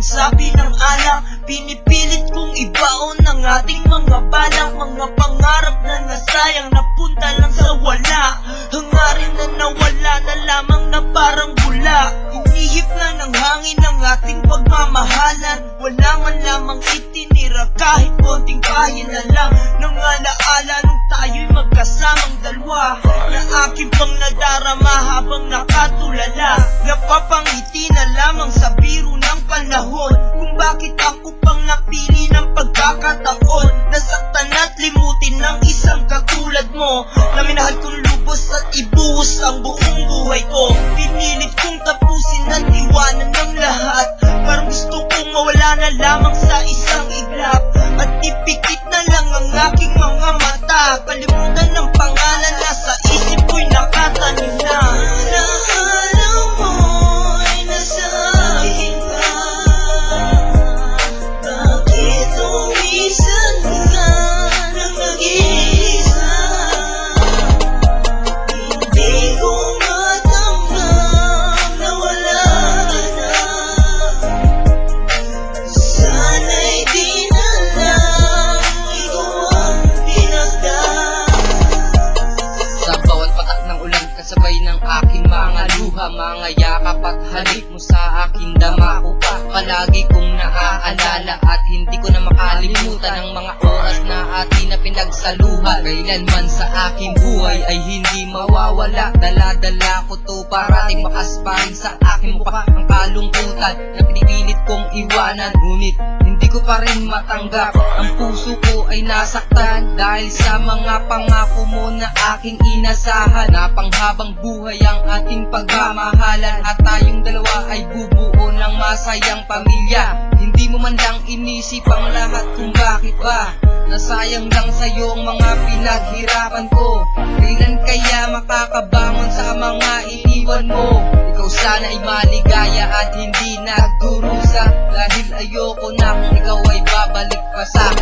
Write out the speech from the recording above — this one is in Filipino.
sabi ng alang, pinipilit kong ibaon ang ating mga balak, mga pangarap na nasayang, napunta lang sa wala. Hangarin na nawala na lamang na parang bula. Inihip na ng hangin ang ating pagmamahalan, wala man lamang itinira kahit konting pahina lang ng alaala nung tayo'y magkasamang dalawa, na aking pang nadarama habang nakatulala. Napapangiti na lamang sa biro ng panahon kung bakit ako pang napili ng pagkakataon. Nasaktan at limutin ng isang katulad mo, na minahal kong lubos at ibuhos ang buong buhay ko. Pinilit kong tapusin at iwanan ng lahat, parang gusto kong mawala na lamang sa isang iglap, at ipikit na lang ang aking mga mata. Kalimutan ng pangalan na sa isip ko'y nakatanim na. Alaala mo'y nasa akin ka, bakit umisan ka nang nag-iisa? Hindi ko matanggap na wala ka na, sana'y di na lang ikaw ang pinagdaan. Sa bawat patak ng ulan, kasabay ng aking mga luha, mga yakap at halik mo sa akin, dama ko pa. Palagi kong naaalala at hindi ko na makalimutan ang mga oras na atin na pinagsaluhan. Kailanman sa aking buhay ay hindi mawawala, dala-dala ko to parating makasparing sa aking mukha ang kalungkutan na pinipilit kong iwanan. Ngunit hindi ko pa rin matanggap, ang puso ko ay nasaktan dahil sa mga pangako mo na aking inasahan, na panghabang buhay ang ating pagmamahalan at tayong dalawa ay bubuo ng masayang pamilya. Hindi mo man lang inisip ang lahat kung bakit ba nasayang lang sa'yo ang mga pinaghirapan ko. Kailan kaya makakabangon sa mga iniwan mo? Ikaw sana ay maligaya at hindi nagdurusa, dahil ayoko na kung ikaw ay babalik pa sa